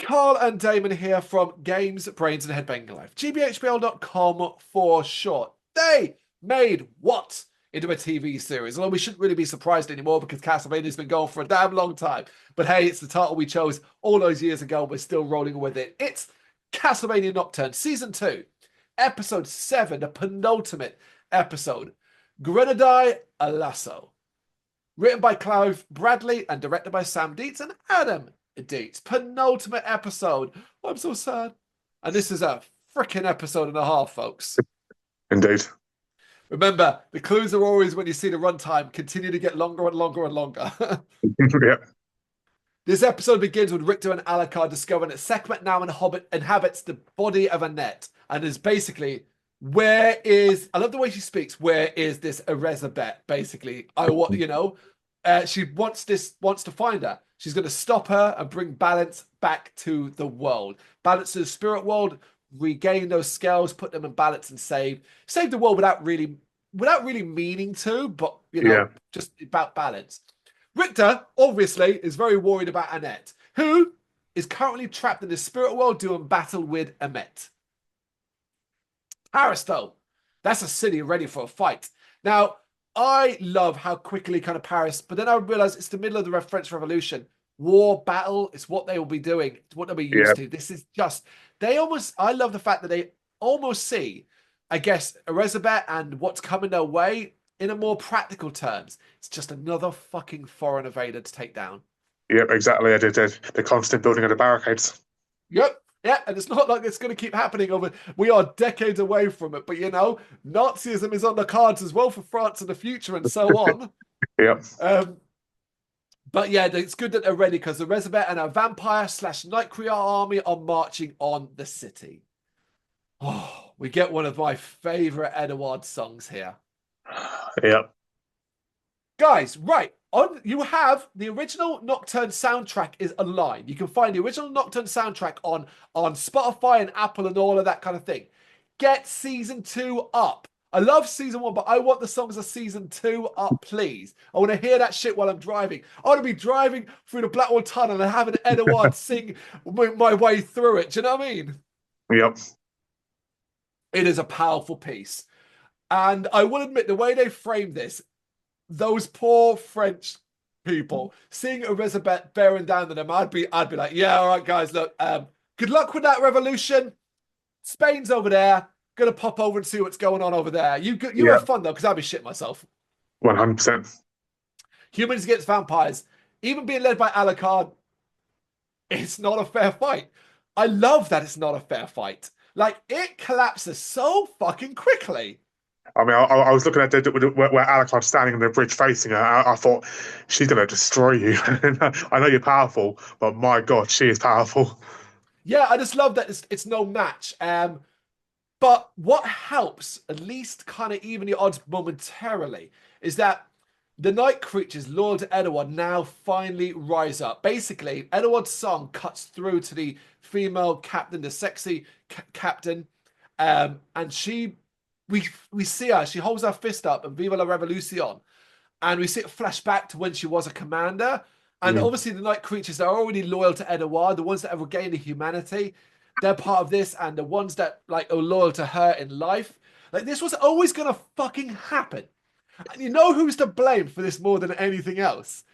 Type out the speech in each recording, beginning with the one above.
Carl and Damon here from Games, Brains and Head-Banging Life. gbhbl.com for short. They made what into a TV series? Although we shouldn't really be surprised anymore because Castlevania's been going for a damn long time. But hey, it's the title we chose all those years ago. We're still rolling with it. It's Castlevania Nocturne, Season 2, Episode 7, the penultimate episode. Grenadye Alaso. Written by Clive Bradley and directed by Sam Dietz and Adam Dietz. Penultimate episode. I'm so sad. And this is a freaking episode and a half, folks. Indeed. Remember, the clues are always, when you see the runtime, continue to get longer and longer and longer. Yeah. This episode begins with Richter and Alucard discovering that Sekhmet now inhabits the body of Annette. And is basically, where is... I love the way she speaks. Where is this Elizabeth? Basically, she wants to find her. She's going to stop her and bring balance back to the world. Balance to the spirit world, regain those scales, put them in balance and save the world without really meaning to, but just about balance. Richter, obviously, is very worried about Annette, who is currently trapped in the spirit world doing battle with Amet. Paris, though, that's a city ready for a fight. Now, I love how quickly kind of Paris, but then I realized it's the middle of the French Revolution. War, battle, it's what they will be doing. It's what they'll be used to. This is just, I love the fact that they almost see, I guess, Elizabeth and what's coming their way in a more practical terms. It's just another fucking foreign invader to take down. Yep, exactly. The constant building of the barricades. Yep. Yeah, and it's not like it's going to keep happening we are decades away from it, but Nazism is on the cards as well for France in the future and so on. Yep. But yeah, it's good that they're ready because the Elizabeth and our vampire/Nightcrawler army are marching on the city. Oh, we get one of my favorite Edward songs here. Yep. Guys, right. You have the original Nocturne soundtrack is online. You can find the original Nocturne soundtrack on Spotify and Apple and all of that kind of thing. Get season 2 up. I love season 1, but I want the songs of season 2 up, please. I want to hear that shit while I'm driving. I want to be driving through the Blackwall Tunnel and having Edward sing my way through it. Do you know what I mean? Yep. It is a powerful piece. And I will admit, the way they framed this, those poor French people seeing Elizabeth bearing down on them, I'd be like, yeah, all right, guys, look, good luck with that revolution. Spain's over there. Gonna pop over and see what's going on over there. You have fun though, because I'd be shit myself. 100%. Humans against vampires, even being led by Alucard, it's not a fair fight. I love that it's not a fair fight. Like, it collapses so fucking quickly. I mean, I was looking at where Alucard's standing on the bridge facing her. I thought, she's going to destroy you. I know you're powerful, but my God, she is powerful. Yeah, I just love that it's no match. But what helps, at least kind of even the odds momentarily, is that the night creatures loyal to Edward now finally rise up. Basically, Edward's song cuts through to the female captain, the sexy captain, and we see her, she holds her fist up and Viva la Revolution. And we see it flash back to when she was a commander. And obviously the night creatures are already loyal to Edouard, the ones that have regained the humanity. They're part of this, and the ones that are loyal to her in life. Like, this was always going to fucking happen. And you know who's to blame for this more than anything else?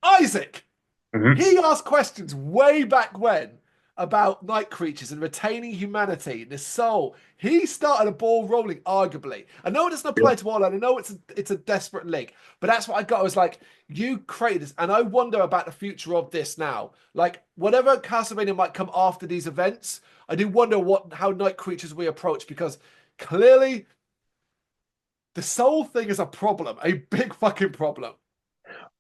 Isaac! Mm-hmm. He asked questions way back when about night creatures and retaining humanity, the soul. He started a ball rolling, arguably. I know it doesn't apply to all, and I know it's a desperate link, but that's what I got. I was like, you created this, and I wonder about the future of this now. Like, whatever Castlevania might come after these events, I do wonder how night creatures we approach, because clearly the soul thing is a problem, a big fucking problem.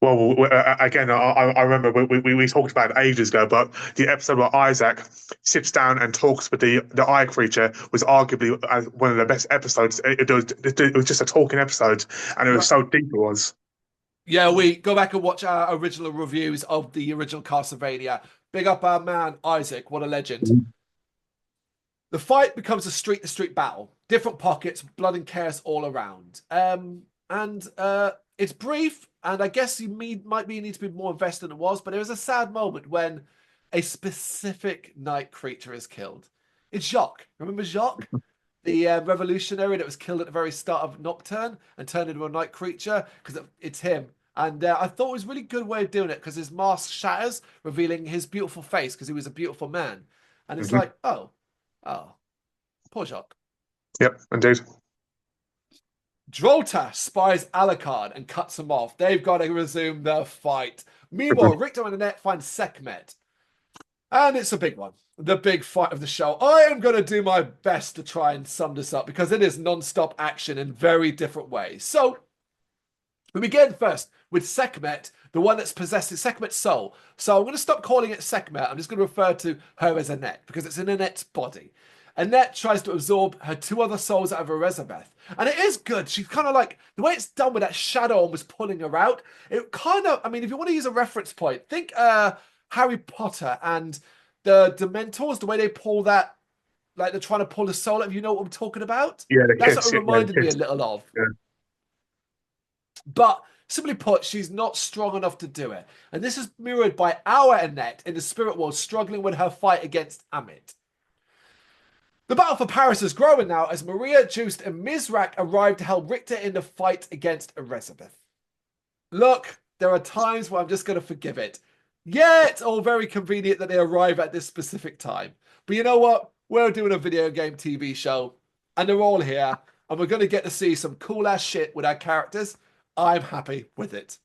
Well, again, I remember we talked about it ages ago, but the episode where Isaac sits down and talks with the eye creature was arguably one of the best episodes. It was just a talking episode, and it was so deep it was. Yeah, we go back and watch our original reviews of the original Castlevania. Big up our man, Isaac. What a legend. Mm-hmm. The fight becomes a street-to-street battle. Different pockets, blood and chaos all around. It's brief, and I guess you need to be more invested than it was, but there was a sad moment when a specific night creature is killed. It's Jacques. Remember Jacques? The revolutionary that was killed at the very start of Nocturne and turned into a night creature? Because it's him. And I thought it was a really good way of doing it because his mask shatters, revealing his beautiful face because he was a beautiful man. And it's like, oh, poor Jacques. Yep, indeed. Drolta spies Alucard and cuts him off. They've got to resume the fight. Meanwhile, Richter and Annette find Sekhmet. And it's a big one. The big fight of the show. I am going to do my best to try and sum this up because it is non-stop action in very different ways. So, we begin first with Sekhmet, the one that's possessing Sekhmet's soul. So I'm going to stop calling it Sekhmet. I'm just going to refer to her as Annette because it's in Annette's body. Annette tries to absorb her 2 other souls out of Elizabeth. And it is good. She's kind of like, the way it's done with that shadow almost pulling her out, it kind of, I mean, if you want to use a reference point, think Harry Potter and the Dementors, the way they pull that, like they're trying to pull the soul out. You know what I'm talking about? Yeah, that's what it reminded me a little of. Yeah. But simply put, she's not strong enough to do it. And this is mirrored by our Annette in the spirit world struggling with her fight against Amit. The battle for Paris is growing now as Maria, Just, and Mizrak arrive to help Richter in the fight against Elizabeth. Look, there are times where I'm just going to forgive it. Yeah, it's all very convenient that they arrive at this specific time. But you know what? We're doing a video game TV show, and they're all here, and we're going to get to see some cool-ass shit with our characters. I'm happy with it.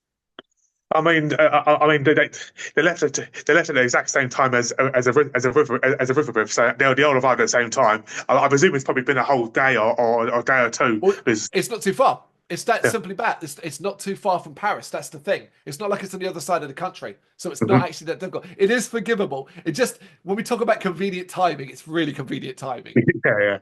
I mean, they left at the exact same time as Riverbriff, so they all arrived at the same time. I presume it's probably been a whole day or a day or two. Well, it's not too far. It's that simply bad. It's not too far from Paris. That's the thing. It's not like it's on the other side of the country, so it's not actually that difficult. It is forgivable. It just, when we talk about convenient timing, it's really convenient timing. Yeah.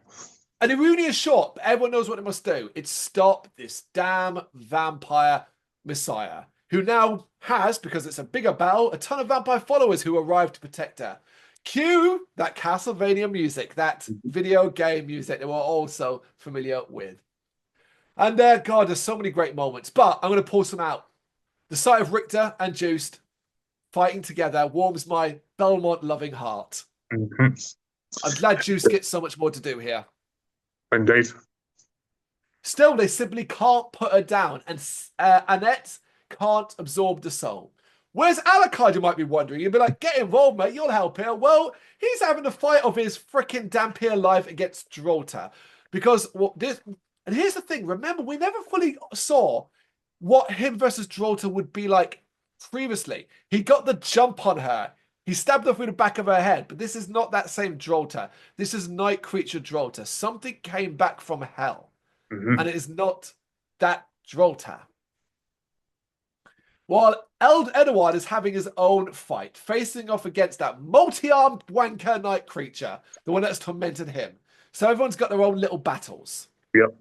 And it really is short, but everyone knows what they must do. It's stop this damn vampire messiah, who now has, because it's a bigger battle, a ton of vampire followers who arrive to protect her. Cue that Castlevania music, that video game music that we're also familiar with. And God, there's so many great moments, but I'm going to pull some out. The sight of Richter and Just fighting together warms my Belmont-loving heart. I'm glad Just gets so much more to do here. Indeed. Still, they simply can't put her down, and Annette can't absorb the soul. Where's Alucard, you might be wondering? You'd be like, get involved, mate, you'll help here. Well, he's having the fight of his freaking Dampier life against Drolta. Because and here's the thing, remember, we never fully saw what him versus Drolta would be like previously. He got the jump on her. He stabbed her through the back of her head, but this is not that same Drolta. This is night creature Drolta. Something came back from hell, and it is not that Drolta. While Edward is having his own fight, facing off against that multi-armed wanker night creature, the one that's tormented him. So everyone's got their own little battles. Yep.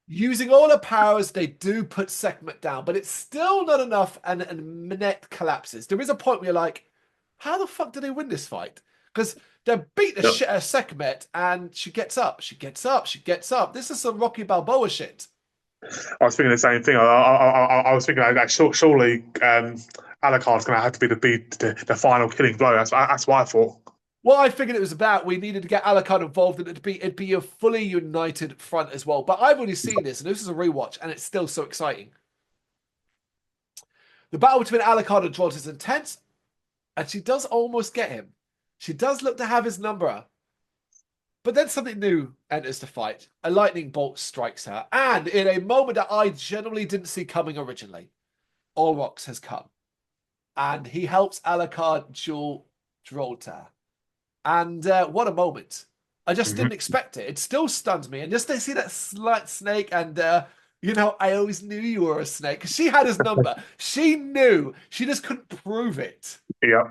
Using all her powers, they do put Sekhmet down, but it's still not enough, and Minette collapses. There is a point where you're like, how the fuck did they win this fight? Because they beat the shit out of Sekhmet, and she gets up, she gets up, she gets up. This is some Rocky Balboa shit. I was thinking the same thing. I was thinking that surely Alucard's going to have to be the final killing blow. That's what I thought. Well, I figured it was about we needed to get Alucard involved, and it'd be a fully united front as well. But I've already seen this, and this is a rewatch, and it's still so exciting. The battle between Alucard and Drolta is intense, and she does almost get him. She does look to have his number. But then something new enters the fight. A lightning bolt strikes her, and in a moment that I generally didn't see coming originally, Olrox has come. And he helps Alucard duel Drolta. And what a moment. I just didn't expect it. It still stuns me. And just to see that slight snake and, you know, I always knew you were a snake. Because she had his number. She knew. She just couldn't prove it. Yeah.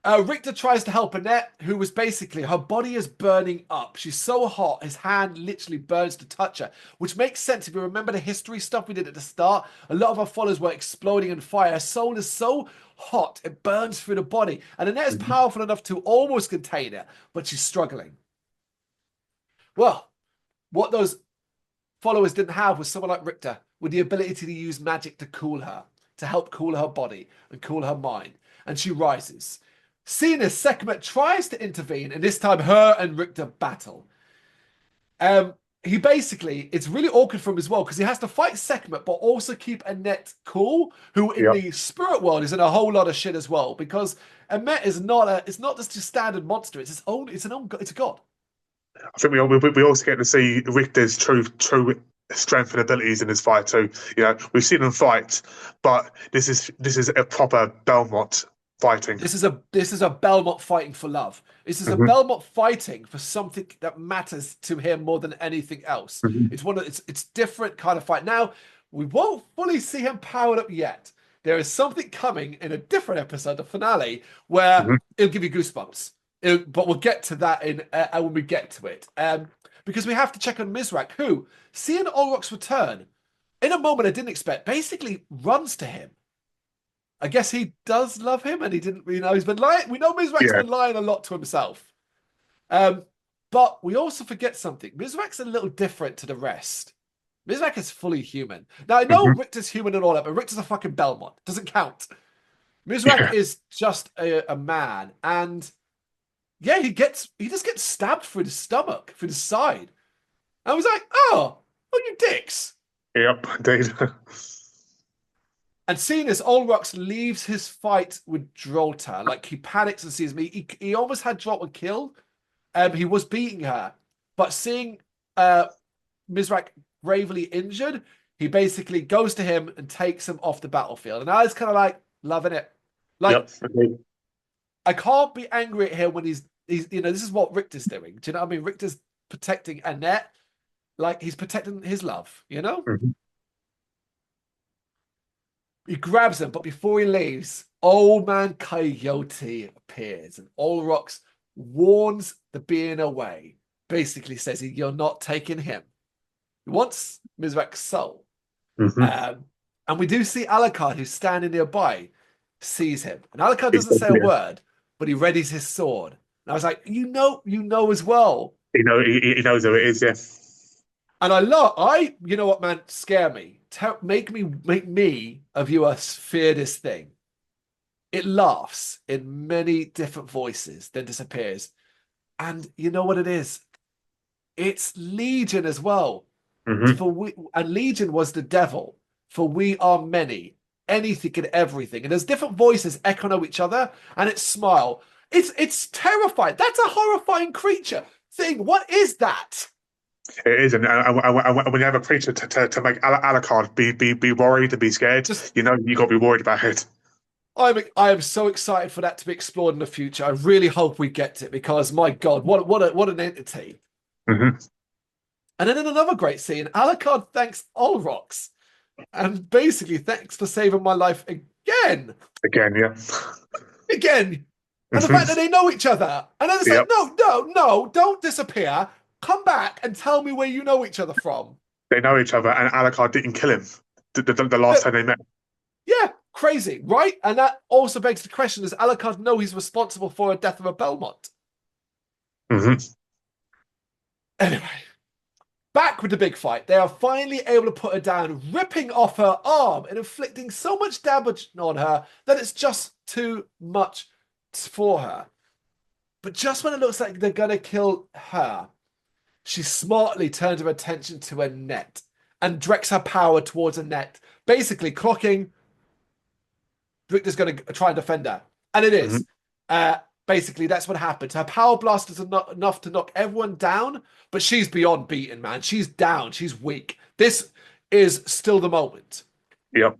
Richter tries to help Annette, who was basically, her body is burning up. She's so hot, his hand literally burns to touch her, which makes sense if you remember the history stuff we did at the start. A lot of our followers were exploding in fire. Her soul is so hot, it burns through the body. And Annette is powerful enough to almost contain it, but she's struggling. Well, what those followers didn't have was someone like Richter with the ability to use magic to cool her. to help cool her body and cool her mind. And she rises. Seeing this, Sekhmet tries to intervene, and this time her and Richter battle. He basically, it's really awkward for him as well because he has to fight Sekhmet, but also keep Annette cool, who in the spirit world is in a whole lot of shit as well. Because Annette is it's not just a standard monster; it's a god. I think we also get to see Richter's true strength and abilities in this fight too. We've seen him fight, but this is a proper Belmont fighting. This is a Belmont fighting for love. This is a Belmont fighting for something that matters to him more than anything else. It's different kind of fight. Now, we won't fully see him powered up yet. There is something coming in a different episode, the finale, where it'll give you goosebumps. But we'll get to that when we get to it. Because we have to check on Mizrak, who, seeing Olroc's return, in a moment I didn't expect, basically runs to him. I guess he does love him, and he didn't really know. He's been lying. We know Mizrak's been lying a lot to himself. But we also forget something. Mizrak's a little different to the rest. Mizrak is fully human. Now, I know Richter's human and all that, but Richter's a fucking Belmont. Doesn't count. Mizrak is just a man, and yeah, he just gets stabbed through the stomach, through the side. I was like, oh, you dicks. Yep, indeed. And seeing this, Olrox leaves his fight with Drolta. Like, he panics and sees me. He almost had Drolta killed. He was beating her. But seeing Mizrak gravely injured, he basically goes to him and takes him off the battlefield. And I was kind of like, loving it. Like, I can't be angry at him when he's this is what Richter's doing. Do you know what I mean? Richter's protecting Annette. Like, he's protecting his love, you know? He grabs him, but before he leaves, Old Man Coyote appears, and Olrox warns the being away. Basically says you're not taking him. He wants Mizrak's soul. And we do see Alucard, who's standing nearby, sees him. And Alucard doesn't say a word, but he readies his sword. And I was like, you know as well. He knows who it is, yeah. And you know what, man, scare me. Make me, a viewer, fear this thing. It laughs in many different voices, then disappears. And you know what it is? It's Legion as well. And Legion was the devil. For we are many, anything and everything. And there's different voices echoing each other, and it's Smile. It's terrifying. That's a horrifying creature thing. What is that? It is, and when you have a creature to make Alucard be worried and be scared, you got to be worried about it. I am so excited for that to be explored in the future. I really hope we get it because, my God, what an entity. And then in another great scene, Alucard thanks Olrox and basically thanks for saving my life again. Again. And the fact that they know each other. And then it's like, no, don't disappear. Come back and tell me where you know each other from. They know each other, and Alucard didn't kill him the last time they met. Yeah, crazy, right? And that also begs the question, does Alucard know he's responsible for the death of a Belmont? Anyway, back with the big fight. They are finally able to put her down, ripping off her arm and inflicting so much damage on her that it's just too much for her. But just when it looks like they're going to kill her, she smartly turns her attention to Annette and directs her power towards Annette, basically clocking Richter's going to try and defend her. And it is. Basically, that's what happens. Her power blast is enough to knock everyone down, but she's beyond beaten, man. She's down. She's weak. This is still the moment. Yep.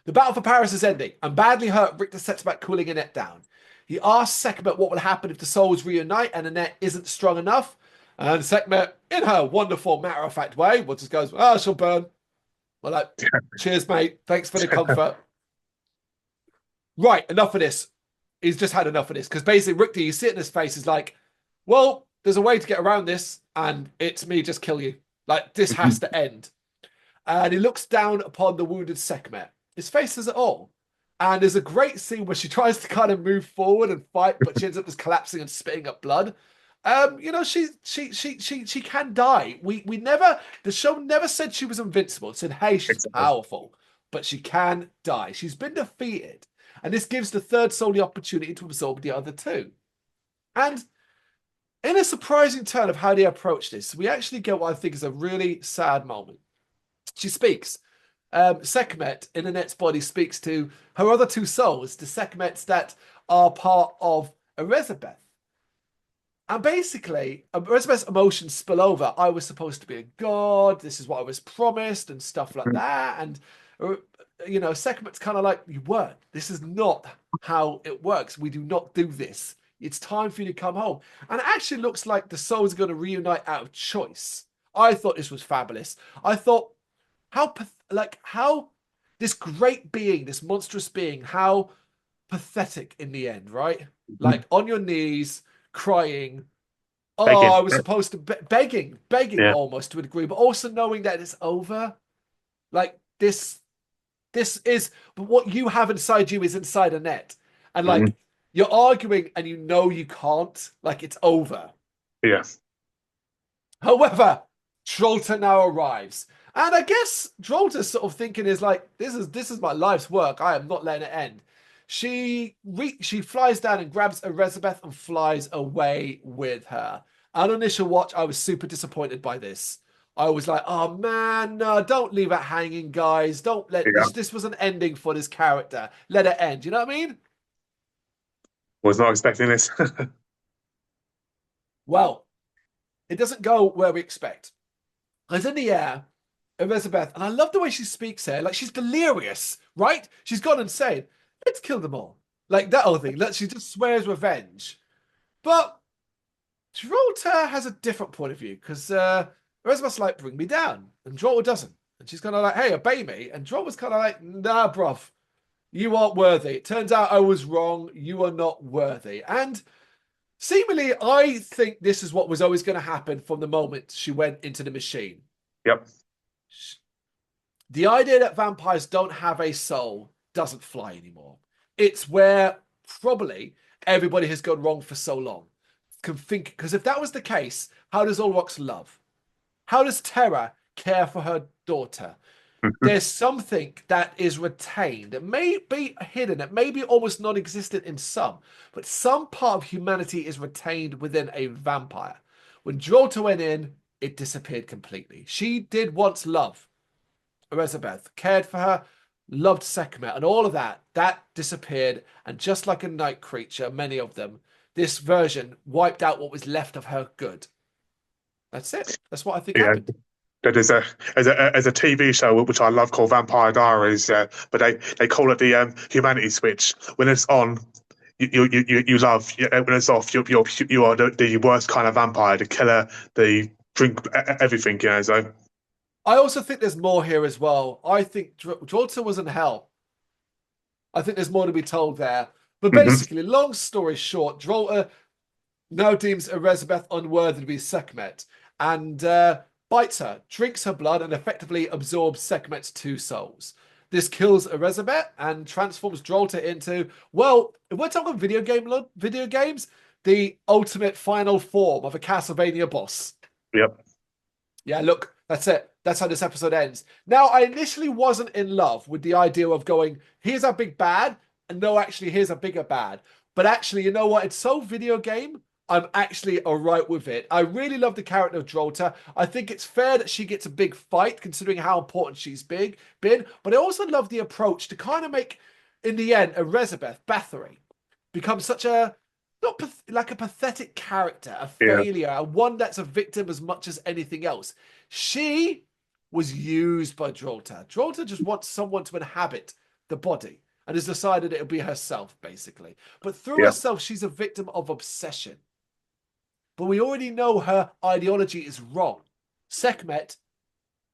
The battle for Paris is ending, and badly hurt, Richter sets about cooling Annette down. He asks Sekhmet what will happen if the souls reunite and Annette isn't strong enough. And Sekhmet, in her wonderful matter-of-fact way, just goes, she'll burn. Well, like, cheers, mate. Thanks for the comfort. Right, enough of this. He's just had enough of this. Because basically, Richter, you see it in his face, is like, well, there's a way to get around this, and it's me just kill you. Like, this has to end. And he looks down upon the wounded Sekhmet. His face says it all. And there's a great scene where she tries to kind of move forward and fight, but she ends up just collapsing and spitting up blood. She can die. The show never said she was invincible. It said, hey, she's powerful. but she can die. She's been defeated. And this gives the third soul the opportunity to absorb the other two. And in a surprising turn of how they approach this, we actually get what I think is a really sad moment. She speaks. Sekhmet in Annette's body speaks to her other two souls, the Sekhmets that are part of Elizabeth. And basically, Elizabeth's emotions spill over. I was supposed to be a god. This is what I was promised and stuff like that. And, Sekhmet's kind of like, you weren't. This is not how it works. We do not do this. It's time for you to come home. And it actually looks like the souls are going to reunite out of choice. I thought this was fabulous. I thought, how this great being, this monstrous being, how pathetic in the end, right? Like on your knees, crying. Oh, Begging. I was supposed to begging Yeah. almost to a degree, but also knowing that it's over. Like this is, but what you have inside you is inside Annette, and like you're arguing, and you can't. Like it's over. Yeah. However, Drolta now arrives. And I guess Drolta's sort of thinking is like, this is my life's work. I am not letting it end. She flies down and grabs Elizabeth and flies away with her. On initial watch, I was super disappointed by this. I was like, oh man, no, don't leave it hanging, guys. Don't let this was an ending for this character. Let it end. You know what I mean? Was not expecting this. Well, it doesn't go where we expect. It's in the air, Elizabeth, and I love the way she speaks here. Like she's delirious, right? She's gone insane. Let's kill them all. Like that whole thing. She just swears revenge. But Drolta has a different point of view because Elizabeth's like, bring me down. And Drolta doesn't. And she's kind of like, hey, obey me. And Drolta's kind of like, nah, bruv, you aren't worthy. It turns out I was wrong. You are not worthy. And seemingly, I think this is what was always going to happen from the moment she went into the machine. Yep. The idea that vampires don't have a soul doesn't fly anymore. It's where probably everybody has gone wrong for so long. Can think, because if that was the case, how does Ulrox love? How does Terra care for her daughter? There's something that is retained. It may be hidden. It may be almost non-existent in some, but some part of humanity is retained within a vampire. When Drolta went in, it disappeared completely. She did once love Elizabeth, cared for her, loved Sekhmet, and all of that disappeared. And just like a night creature, many of them, this version wiped out what was left of her good. That's it. That's what I think happened. That is a TV show which I love called Vampire Diaries, but they call it the humanity switch. When it's on, you love. When it's off, you are the worst kind of vampire, the killer, the drink everything. So I also think there's more here as well. I think Drolta was in hell. I think there's more to be told there. But basically, long story short, Drolta now deems Elizabeth unworthy to be Sekhmet and bites her, drinks her blood, and effectively absorbs Sekhmet's two souls. This kills Elizabeth and transforms Drolta into, well, if we're talking video games, the ultimate final form of a Castlevania boss. Yep. Yeah, look, that's it. That's how this episode ends. Now, I initially wasn't in love with the idea of going, here's a big bad, and no, actually, here's a bigger bad. But actually, you know what? It's so video game, I'm actually all right with it. I really love the character of Drolta. I think it's fair that she gets a big fight, considering how important she's been. But I also love the approach to kind of make, in the end, Elizabeth Bathory become such a, not like a pathetic character, a failure, and one that's a victim as much as anything else. She was used by Drolta. Drolta just wants someone to inhabit the body and has decided it'll be herself, basically. But through herself, she's a victim of obsession. But we already know her ideology is wrong. Sekhmet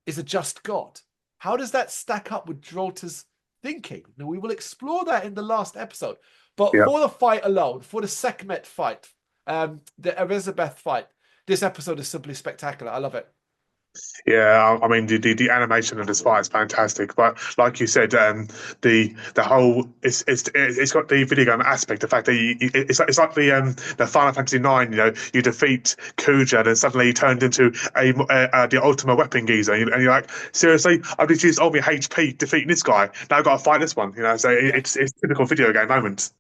is a just god. How does that stack up with Drolta's thinking? Now, we will explore that in the last episode. But for the fight alone, for the Sekhmet fight, the Elizabeth fight, this episode is simply spectacular. I love it. Yeah, I mean the animation of this fight is fantastic, but like you said, the whole it's got the video game aspect. The fact that it's like the Final Fantasy IX. You know, you defeat Kuja, and suddenly he turned into the ultimate weapon geezer, and you're like, seriously, I've just used all my HP defeating this guy. Now I've got to fight this one. You know, so Yeah. it's typical video game moments.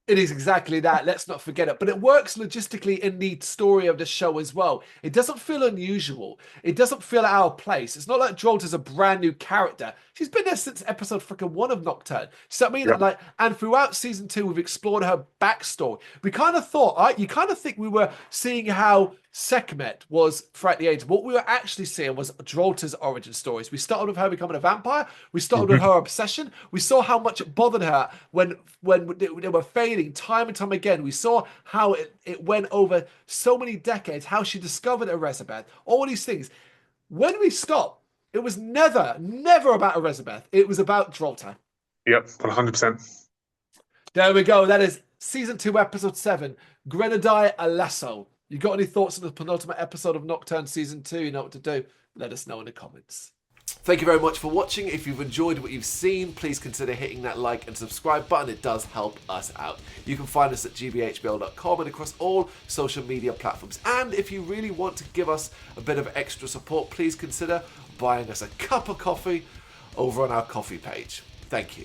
It is exactly that. Let's not forget it. But it works logistically in the story of the show as well. It doesn't feel unusual. It doesn't feel out of place. It's not like Drolta's a brand new character. She's been there since episode freaking 1 of Nocturne. So I mean, Yep. like, and throughout season 2, we've explored her backstory. We kind of thought, right? You kind of think we were seeing how Sekhmet was throughout the age. What we were actually seeing was Drolta's origin stories. We started with her becoming a vampire. We started with Mhm. her obsession. We saw how much it bothered her when they were fading time and time again. We saw how it went over so many decades, how she discovered Elizabeth, all these things. When we stopped, it was never about Elizabeth. It was about Drolta. Yep, 100%. There we go. That is season 2, episode 7, Grenadye Alaso. You got any thoughts on the penultimate episode of Nocturne season 2? You know what to do. Let us know in the comments. Thank you very much for watching. If you've enjoyed what you've seen, please consider hitting that like and subscribe button. It does help us out. You can find us at gbhbl.com and across all social media platforms. And if you really want to give us a bit of extra support, please consider buying us a cup of coffee over on our coffee page. Thank you.